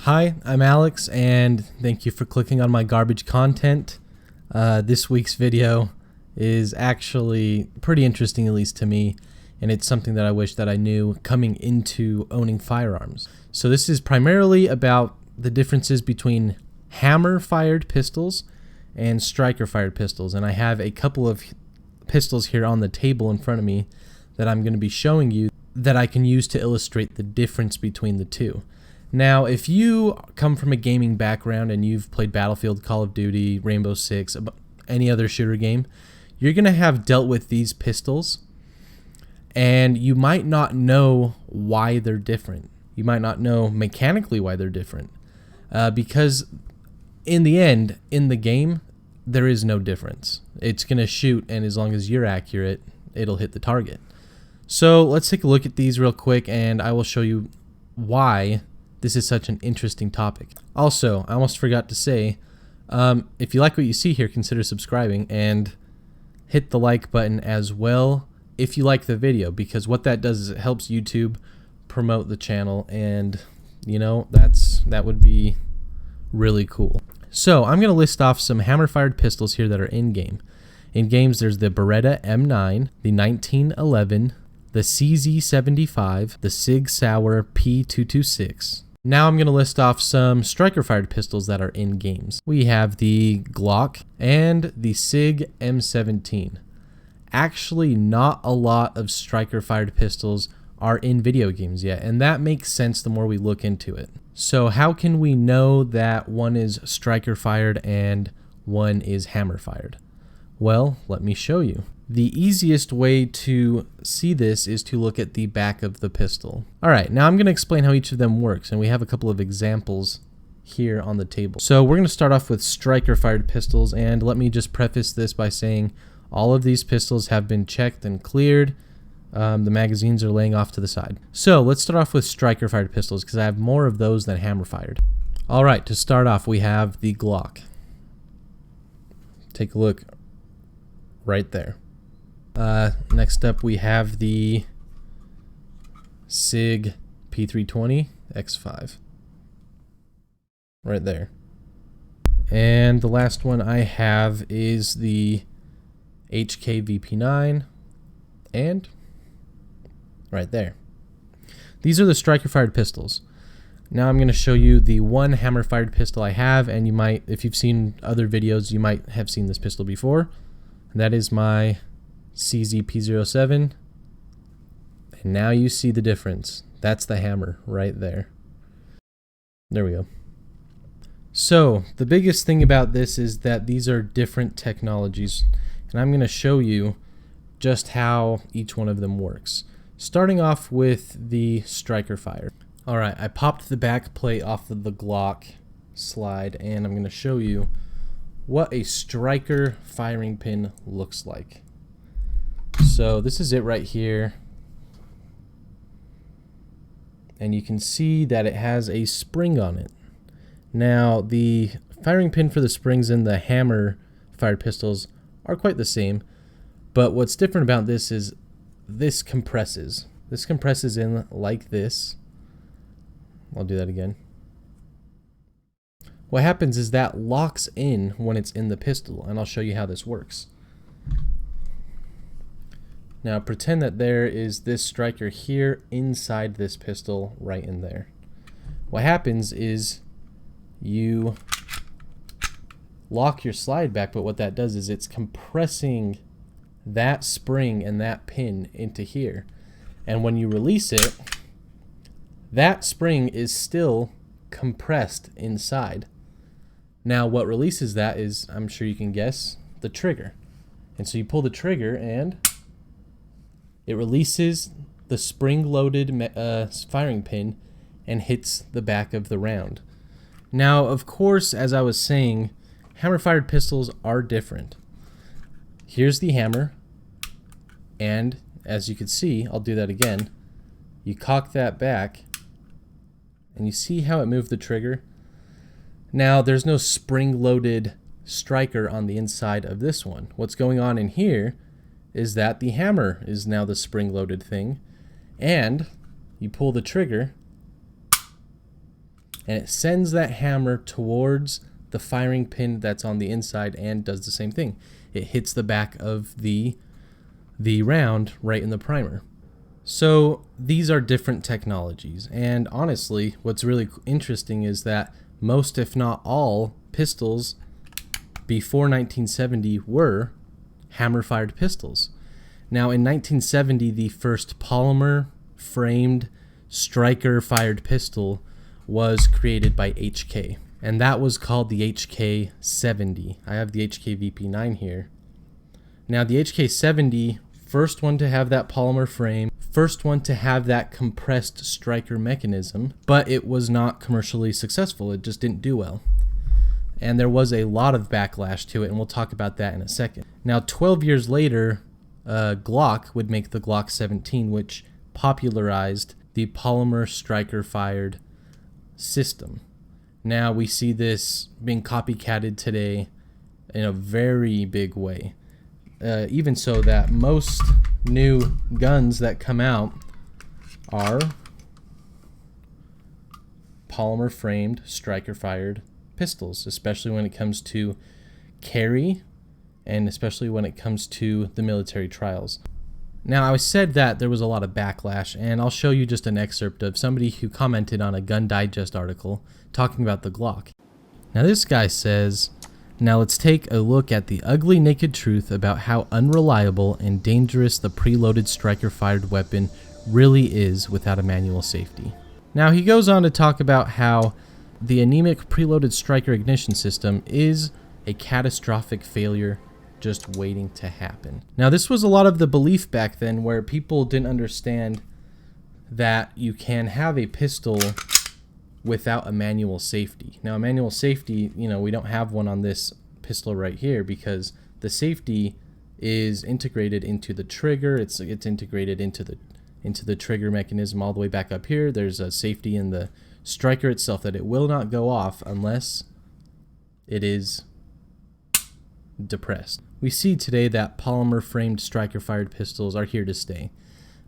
Hi, I'm Alex, and thank you for clicking on my garbage content. This week's video is actually pretty interesting, at least to me, and it's something that I wish that I knew coming into owning firearms. So this is primarily about the differences between hammer-fired pistols and striker-fired pistols, and I have a couple of pistols here on the table in front of me that I'm going to be showing you that I can use to illustrate the difference between the two. Now, if you come from a gaming background and you've played Battlefield, Call of Duty, Rainbow Six, any other shooter game, you're going to have dealt with these pistols, and you might not know why they're different. You might not know mechanically why they're different, because in the end, in the game, there is no difference. It's going to shoot, and as long as you're accurate, it'll hit the target. So let's take a look at these real quick, and I will show you why this is such an interesting topic. Also, I almost forgot to say, if you like what you see here, consider subscribing and hit the like button as well if you like the video, because what that does is it helps YouTube promote the channel, and you know, that would be really cool. So I'm going to list off some hammer-fired pistols here that are in-game. In games, there's the Beretta M9, the 1911, the CZ75, the Sig Sauer P226. Now I'm going to list off some striker-fired pistols that are in games. We have the Glock and the Sig M17. Actually, not a lot of striker-fired pistols are in video games yet, and that makes sense the more we look into it. So how can we know that one is striker-fired and one is hammer-fired? Well, let me show you. The easiest way to see this is to look at the back of the pistol. Alright, now I'm going to explain how each of them works, and we have a couple of examples here on the table. So we're going to start off with striker-fired pistols, and let me just preface this by saying all of these pistols have been checked and cleared. The magazines are laying off to the side. So let's start off with striker-fired pistols, because I have more of those than hammer-fired. Alright, to start off, we have the Glock. Take a look right there. Next up, we have the Sig P320 X5 right there. And the last one I have is the HK VP9 and right there. These are the striker-fired pistols. Now I'm going to show you the one hammer-fired pistol I have, and you might, if you've seen other videos, you might have seen this pistol before. And that is my CZ-P07, and now you see the difference. That's the hammer right there. There we go. So the biggest thing about this is that these are different technologies, and I'm going to show you just how each one of them works. Starting off with the striker fire. Alright, I popped the back plate off of the Glock slide, and I'm going to show you what a striker firing pin looks like. So this is it right here, and you can see that it has a spring on it. Now the firing pin for the springs in the hammer fired pistols are quite the same, but what's different about this is this compresses. This compresses in like this. I'll do that again. What happens is that locks in when it's in the pistol, and I'll show you how this works. Now pretend that there is this striker here inside this pistol right in there. What happens is you lock your slide back, but what that does is it's compressing that spring and that pin into here. And when you release it, that spring is still compressed inside. Now what releases that is, I'm sure you can guess, the trigger. And so you pull the trigger and it releases the spring-loaded firing pin and hits the back of the round. Now, of course, as I was saying, hammer-fired pistols are different. Here's the hammer, and as you can see, I'll do that again. You cock that back, and you see how it moved the trigger? Now, there's no spring-loaded striker on the inside of this one. What's going on in here is that the hammer is now the spring-loaded thing, and you pull the trigger, and it sends that hammer towards the firing pin that's on the inside and does the same thing. It hits the back of the round right in the primer. So these are different technologies, and honestly, what's really interesting is that most, if not all, pistols before 1970 were hammer-fired pistols. Now, in 1970, the first polymer-framed striker-fired pistol was created by HK, and that was called the HK-70. I have the HK VP9 here. Now, the HK-70, first one to have that polymer frame, first one to have that compressed striker mechanism, but it was not commercially successful. It just didn't do well. And there was a lot of backlash to it, and we'll talk about that in a second. Now, 12 years later, Glock would make the Glock 17, which popularized the polymer striker-fired system. Now we see this being copycatted today in a very big way. Even so that most new guns that come out are polymer-framed striker-fired pistols, especially when it comes to carry and especially when it comes to the military trials. Now, I said that there was a lot of backlash, and I'll show you just an excerpt of somebody who commented on a Gun Digest article talking about the Glock. Now, this guy says, "Now let's take a look at the ugly naked truth about how unreliable and dangerous the preloaded striker-fired weapon really is without a manual safety." Now, he goes on to talk about how the anemic preloaded striker ignition system is a catastrophic failure just waiting to happen. Now, this was a lot of the belief back then where people didn't understand that you can have a pistol without a manual safety. Now, a manual safety, we don't have one on this pistol right here because the safety is integrated into the trigger. It's integrated into the trigger mechanism all the way back up here. There's a safety in the striker itself that it will not go off unless it is depressed. We see today that polymer-framed striker-fired pistols are here to stay.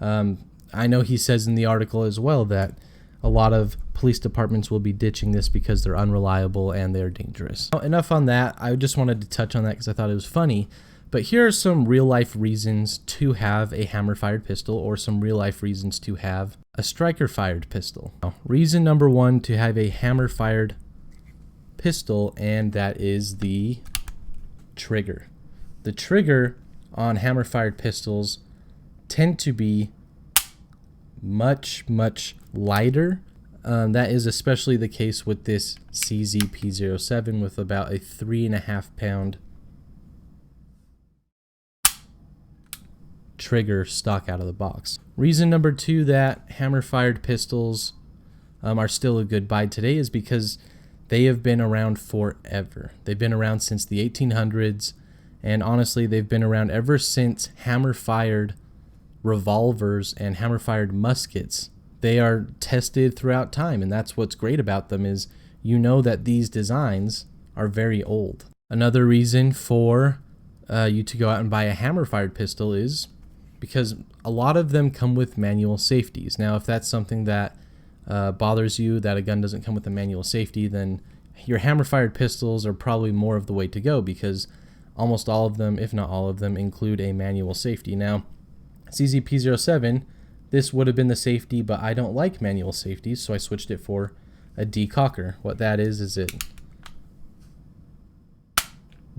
I know he says in the article as well that a lot of police departments will be ditching this because they're unreliable and they're dangerous. Now, enough on that. I just wanted to touch on that because I thought it was funny. But here are some real-life reasons to have a hammer-fired pistol or some real-life reasons to have a striker-fired pistol. Now, reason number one to have a hammer-fired pistol, and that is the trigger. The trigger on hammer-fired pistols tend to be much, much lighter. That is especially the case with this CZP-07 with about a 3.5 pound trigger stock out of the box. Reason number two that hammer-fired pistols are still a good buy today is because they have been around forever. They've been around since the 1800s, and honestly, they've been around ever since hammer-fired revolvers and hammer-fired muskets. They are tested throughout time, and that's what's great about them is that these designs are very old. Another reason for you to go out and buy a hammer-fired pistol is because a lot of them come with manual safeties. Now, if that's something that bothers you, that a gun doesn't come with a manual safety, then your hammer-fired pistols are probably more of the way to go because almost all of them, if not all of them, include a manual safety. Now, CZP-07, this would have been the safety, but I don't like manual safeties, so I switched it for a decocker. What that is it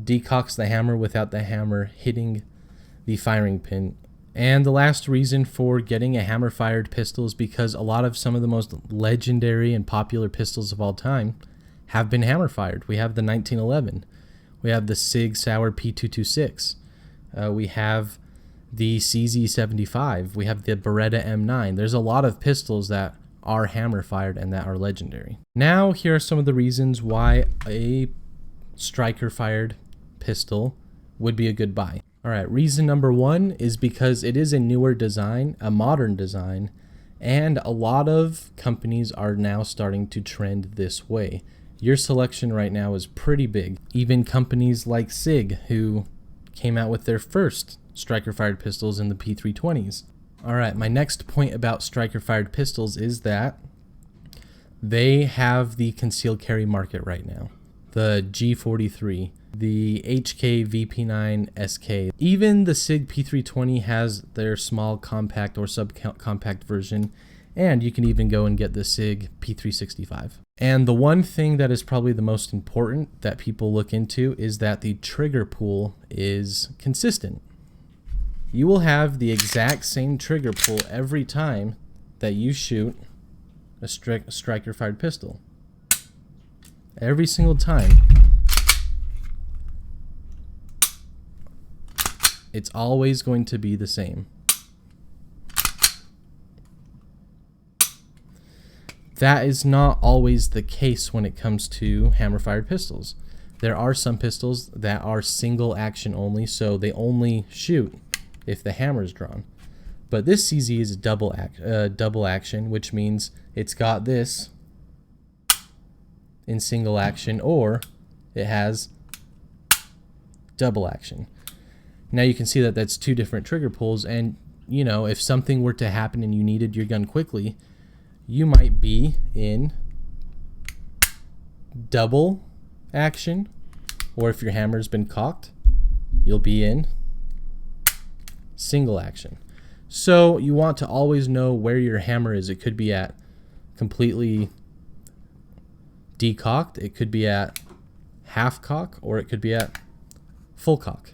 decocks the hammer without the hammer hitting the firing pin. And the last reason for getting a hammer-fired pistol is because a lot of some of the most legendary and popular pistols of all time have been hammer-fired. We have the 1911. We have the Sig Sauer P226. We have the CZ75. We have the Beretta M9. There's a lot of pistols that are hammer-fired and that are legendary. Now, here are some of the reasons why a striker-fired pistol would be a good buy. All right, reason number one is because it is a newer design, a modern design, and a lot of companies are now starting to trend this way. Your selection right now is pretty big. Even companies like SIG, who came out with their first striker-fired pistols in the P320s. All right, my next point about striker-fired pistols is that They have the concealed carry market right now. The G43, the HK VP9 SK, even the SIG P320 has their small compact or subcompact version, and you can even go and get the SIG P365. And the one thing that is probably the most important that people look into is that the trigger pull is consistent. You will have the exact same trigger pull every time that you shoot a striker fired pistol. Every single time. It's always going to be the same. That is not always the case when it comes to hammer fired pistols. There are some pistols that are single action only, so they only shoot if the hammer is drawn. But this CZ is double action, which means it's got this in single action, or it has double action. Now you can see that that's two different trigger pulls, and you know, if something were to happen and you needed your gun quickly, you might be in double action, or if your hammer's been cocked, you'll be in single action. So you want to always know where your hammer is. It could be at completely decocked, it could be at half cock, or it could be at full cock.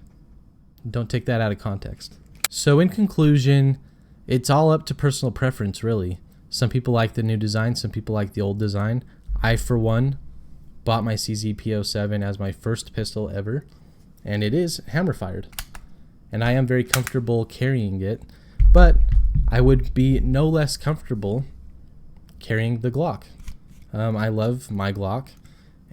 Don't take that out of context. So in conclusion, it's all up to personal preference, really. Some people like the new design, some people like the old design. I, for one, bought my CZ P07 as my first pistol ever, and it is hammer fired. And I am very comfortable carrying it, but I would be no less comfortable carrying the Glock. I love my Glock,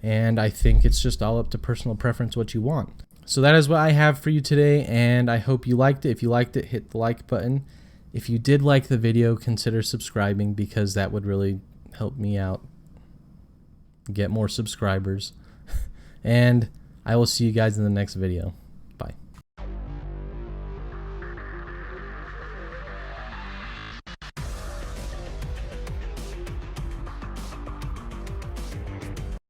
and I think it's just all up to personal preference what you want. So that is what I have for you today, and I hope you liked it. If you liked it, hit the like button. If you did like the video, consider subscribing, because that would really help me out, get more subscribers. And I will see you guys in the next video.